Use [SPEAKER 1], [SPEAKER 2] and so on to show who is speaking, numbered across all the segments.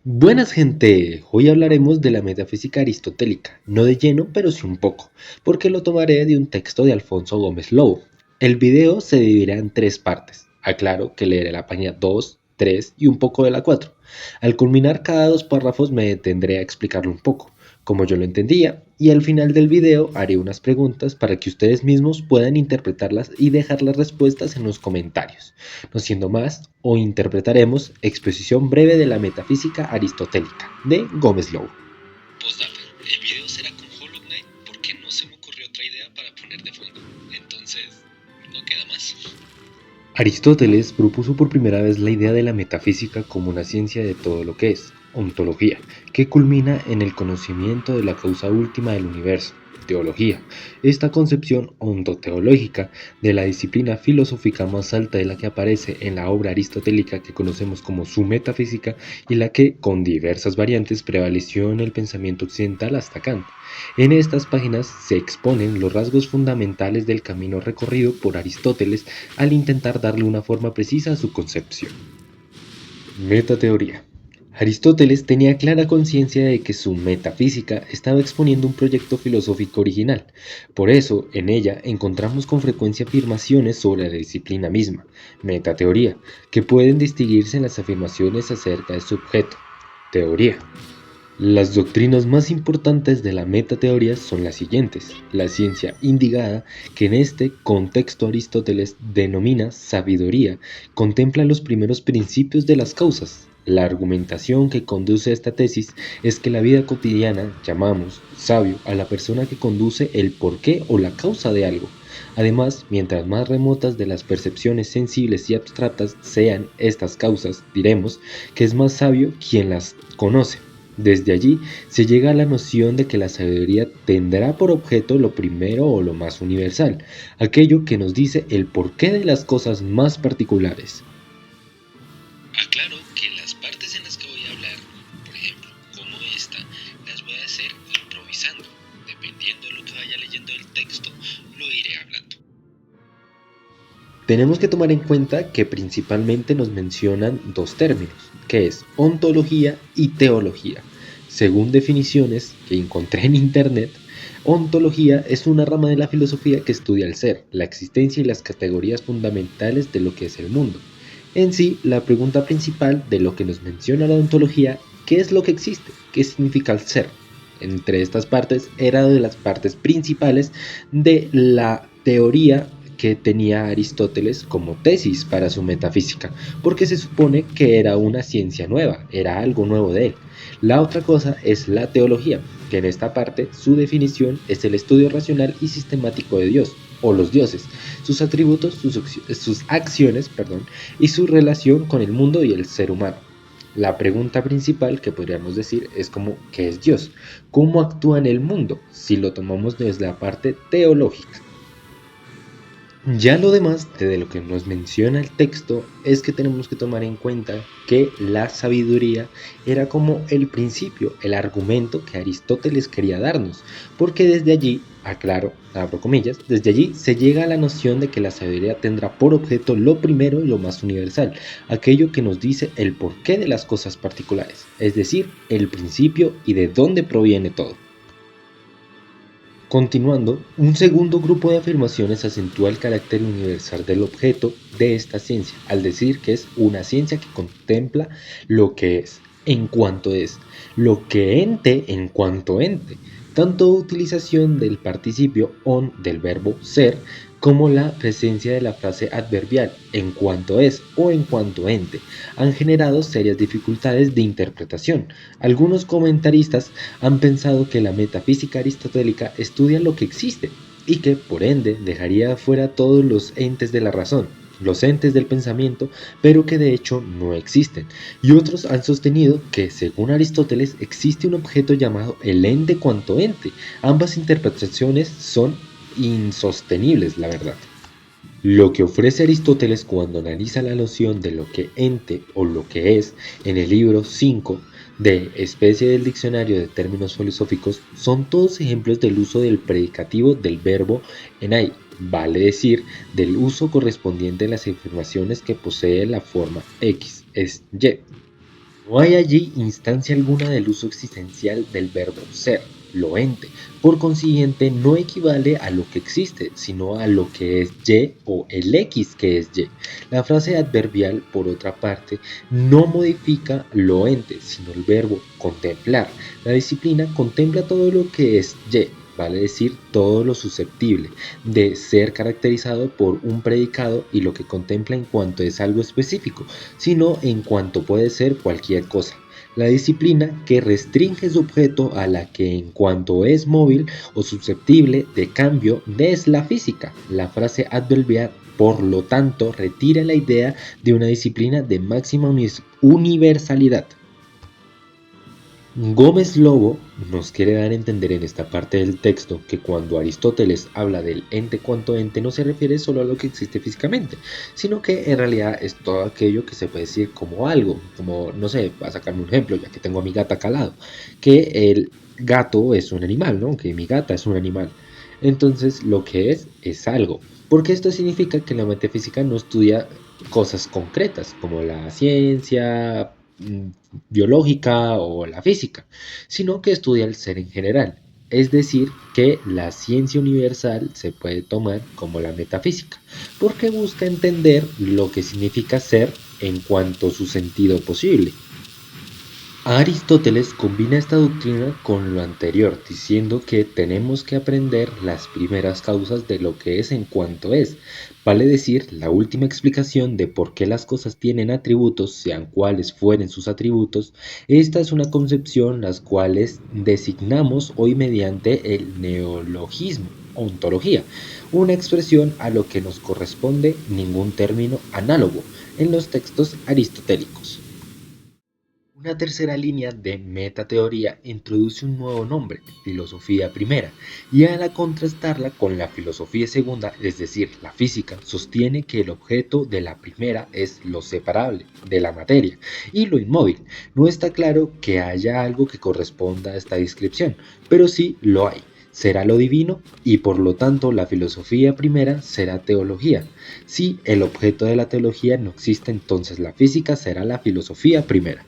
[SPEAKER 1] Buenas gente, hoy hablaremos de la metafísica aristotélica, no de lleno, pero sí un poco, porque lo tomaré de un texto de Alfonso Gómez Lobo. El video se dividirá en tres partes, aclaro que leeré la página 2, 3 y un poco de la 4. Al culminar cada dos párrafos me detendré a explicarlo un poco, como yo lo entendía, y al final del video haré unas preguntas para que ustedes mismos puedan interpretarlas y dejar las respuestas en los comentarios. No siendo más, hoy interpretaremos Exposición breve de la metafísica aristotélica de Gómez Lobo.
[SPEAKER 2] Postdata, el video será con Hollow Knight porque no se me ocurrió otra idea para poner de fondo. Entonces, no queda más.
[SPEAKER 1] Aristóteles propuso por primera vez la idea de la metafísica como una ciencia de todo lo que es, ontología, que culmina en el conocimiento de la causa última del universo, teología. Esta concepción ontoteológica de la disciplina filosófica más alta de la que aparece en la obra aristotélica que conocemos como su metafísica y la que, con diversas variantes, prevaleció en el pensamiento occidental hasta Kant. En estas páginas se exponen los rasgos fundamentales del camino recorrido por Aristóteles al intentar darle una forma precisa a su concepción. Metateoría. Aristóteles tenía clara conciencia de que su metafísica estaba exponiendo un proyecto filosófico original. Por eso, en ella encontramos con frecuencia afirmaciones sobre la disciplina misma, metateoría, que pueden distinguirse en las afirmaciones acerca de su objeto, teoría. Las doctrinas más importantes de la metateoría son las siguientes. La ciencia indagada, que en este contexto Aristóteles denomina sabiduría, contempla los primeros principios de las causas. La argumentación que conduce a esta tesis es que la vida cotidiana llamamos sabio a la persona que conduce el porqué o la causa de algo. Además, mientras más remotas de las percepciones sensibles y abstractas sean estas causas, diremos que es más sabio quien las conoce. Desde allí se llega a la noción de que la sabiduría tendrá por objeto lo primero o lo más universal, aquello que nos dice el porqué de las cosas más particulares.
[SPEAKER 2] Aclaro que las partes en las que voy a hablar, por ejemplo, como esta, las voy a hacer improvisando. Dependiendo de lo que vaya leyendo del texto, lo iré hablando.
[SPEAKER 1] Tenemos que tomar en cuenta que principalmente nos mencionan dos términos, que es ontología y teología. Según definiciones que encontré en internet, ontología es una rama de la filosofía que estudia el ser, la existencia y las categorías fundamentales de lo que es el mundo. En sí, la pregunta principal de lo que nos menciona la ontología, ¿qué es lo que existe? ¿Qué significa el ser? Entre estas partes era de las partes principales de la teoría que tenía Aristóteles como tesis para su metafísica, porque se supone que era una ciencia nueva, era algo nuevo de él. La otra cosa es la teología, que en esta parte su definición es el estudio racional y sistemático de Dios, o los dioses, sus atributos, sus acciones, y su relación con el mundo y el ser humano. La pregunta principal que podríamos decir es como, ¿qué es Dios? ¿Cómo actúa en el mundo? Si lo tomamos desde la parte teológica. Ya lo demás de lo que nos menciona el texto es que tenemos que tomar en cuenta que la sabiduría era como el principio, el argumento que Aristóteles quería darnos, porque desde allí, aclaro, abro comillas, desde allí se llega a la noción de que la sabiduría tendrá por objeto lo primero y lo más universal, aquello que nos dice el porqué de las cosas particulares, es decir, el principio y de dónde proviene todo. Continuando, un segundo grupo de afirmaciones acentúa el carácter universal del objeto de esta ciencia, al decir que es una ciencia que contempla lo que es, en cuanto es, lo que ente en cuanto ente, tanto utilización del participio on del verbo ser, como la presencia de la frase adverbial en cuanto es o en cuanto ente, han generado serias dificultades de interpretación. Algunos comentaristas han pensado que la metafísica aristotélica estudia lo que existe y que, por ende, dejaría fuera todos los entes de la razón, los entes del pensamiento, pero que de hecho no existen. Y otros han sostenido que, según Aristóteles, existe un objeto llamado el ente cuanto ente. Ambas interpretaciones son insostenibles, la verdad. Lo que ofrece Aristóteles cuando analiza la noción de lo que ente o lo que es en el libro 5 de Especie del Diccionario de Términos Filosóficos son todos ejemplos del uso del predicativo del verbo enai, vale decir, del uso correspondiente en las afirmaciones que posee la forma X, es Y. No hay allí instancia alguna del uso existencial del verbo ser, lo ente. Por consiguiente, no equivale a lo que existe, sino a lo que es Y o el X que es Y. La frase adverbial, por otra parte, no modifica lo ente, sino el verbo contemplar. La disciplina contempla todo lo que es Y, vale decir todo lo susceptible de ser caracterizado por un predicado y lo que contempla en cuanto es algo específico, sino en cuanto puede ser cualquier cosa. La disciplina que restringe su objeto a la que en cuanto es móvil o susceptible de cambio es la física. La frase adverbial, por lo tanto, retira la idea de una disciplina de máxima universalidad. Gómez Lobo nos quiere dar a entender en esta parte del texto que cuando Aristóteles habla del ente cuanto ente no se refiere solo a lo que existe físicamente, sino que en realidad es todo aquello que se puede decir como algo, como no sé, para sacarme un ejemplo, ya que tengo a mi gata acá al lado, que el gato es un animal, ¿no? Que mi gata es un animal. Entonces lo que es algo. Porque esto significa que la metafísica no estudia cosas concretas como la ciencia, biológica o la física, sino que estudia el ser en general. Es decir, que la ciencia universal se puede tomar como la metafísica, porque busca entender lo que significa ser en cuanto a su sentido posible. Aristóteles combina esta doctrina con lo anterior, diciendo que tenemos que aprender las primeras causas de lo que es en cuanto es, vale decir, la última explicación de por qué las cosas tienen atributos, sean cuales fueren sus atributos. Esta es una concepción las cuales designamos hoy mediante el neologismo, ontología, una expresión a lo que nos corresponde ningún término análogo en los textos aristotélicos. Una tercera línea de metateoría introduce un nuevo nombre, filosofía primera, y al contrastarla con la filosofía segunda, es decir, la física, sostiene que el objeto de la primera es lo separable de la materia y lo inmóvil. No está claro que haya algo que corresponda a esta descripción, pero sí lo hay. Será lo divino y por lo tanto la filosofía primera será teología. Si el objeto de la teología no existe, entonces la física será la filosofía primera.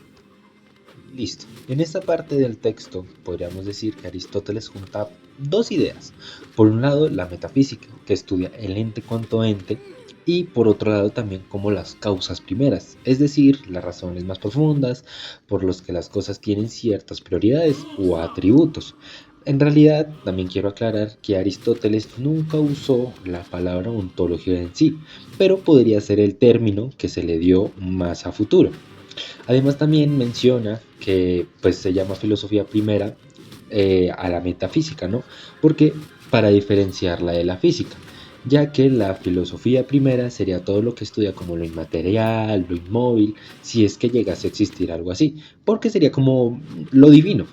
[SPEAKER 1] Listo. En esta parte del texto podríamos decir que Aristóteles junta dos ideas. Por un lado, la metafísica, que estudia el ente cuanto ente, y por otro lado también como las causas primeras, es decir, las razones más profundas por las que las cosas tienen ciertas prioridades o atributos. En realidad, también quiero aclarar que Aristóteles nunca usó la palabra ontología en sí, pero podría ser el término que se le dio más a futuro. Además también menciona que pues se llama filosofía primera a la metafísica, ¿no? Porque para diferenciarla de la física, ya que la filosofía primera sería todo lo que estudia como lo inmaterial, lo inmóvil, si es que llegase a existir algo así, porque sería como lo divino,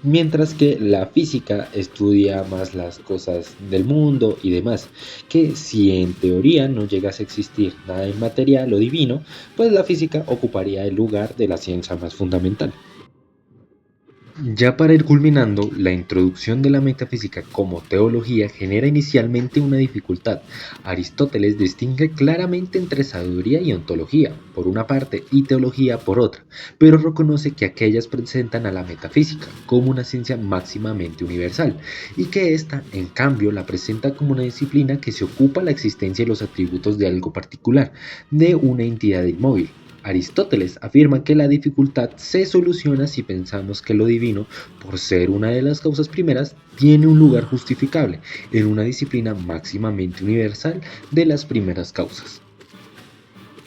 [SPEAKER 1] mientras que la física estudia más las cosas del mundo y demás, que si en teoría no llegase a existir nada inmaterial o divino, pues la física ocuparía el lugar de la ciencia más fundamental. Ya para ir culminando, la introducción de la metafísica como teología genera inicialmente una dificultad. Aristóteles distingue claramente entre sabiduría y ontología, por una parte, y teología por otra, pero reconoce que aquellas presentan a la metafísica como una ciencia máximamente universal, y que ésta, en cambio, la presenta como una disciplina que se ocupa la existencia y los atributos de algo particular, de una entidad inmóvil. Aristóteles afirma que la dificultad se soluciona si pensamos que lo divino, por ser una de las causas primeras, tiene un lugar justificable en una disciplina máximamente universal de las primeras causas.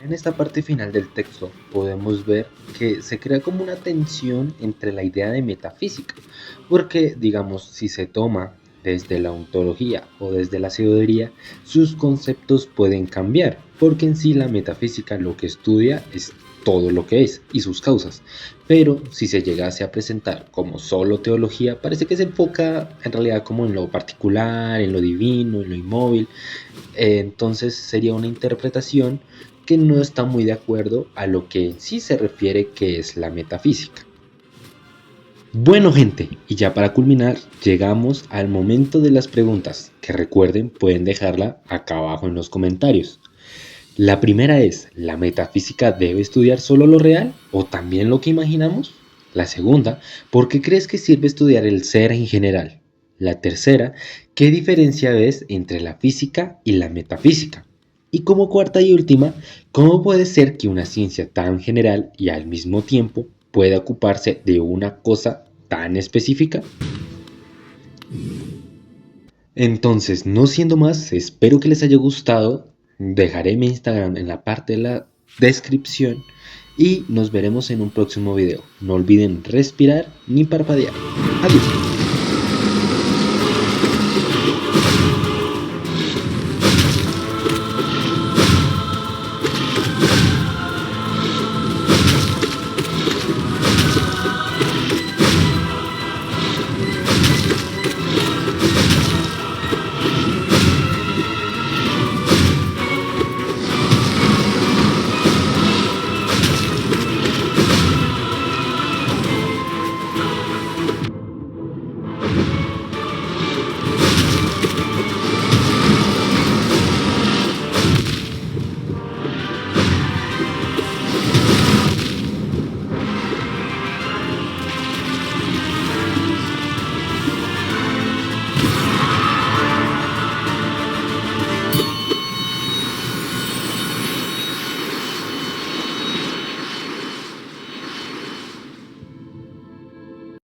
[SPEAKER 1] En esta parte final del texto podemos ver que se crea como una tensión entre la idea de metafísica, porque digamos si se toma desde la ontología o desde la sabiduría, sus conceptos pueden cambiar, porque en sí la metafísica lo que estudia es todo lo que es y sus causas, pero si se llegase a presentar como solo teología, parece que se enfoca en realidad como en lo particular, en lo divino, en lo inmóvil, entonces sería una interpretación que no está muy de acuerdo a lo que en sí se refiere que es la metafísica. Bueno gente, y ya para culminar, llegamos al momento de las preguntas, que recuerden pueden dejarla acá abajo en los comentarios. La primera es, ¿la metafísica debe estudiar solo lo real o también lo que imaginamos? La segunda, ¿por qué crees que sirve estudiar el ser en general? La tercera, ¿qué diferencia ves entre la física y la metafísica? Y como cuarta y última, ¿cómo puede ser que una ciencia tan general y al mismo tiempo pueda ocuparse de una cosa tan específica? Entonces, no siendo más, espero que les haya gustado. Dejaré mi Instagram en la parte de la descripción y nos veremos en un próximo video. No olviden respirar ni parpadear. Adiós.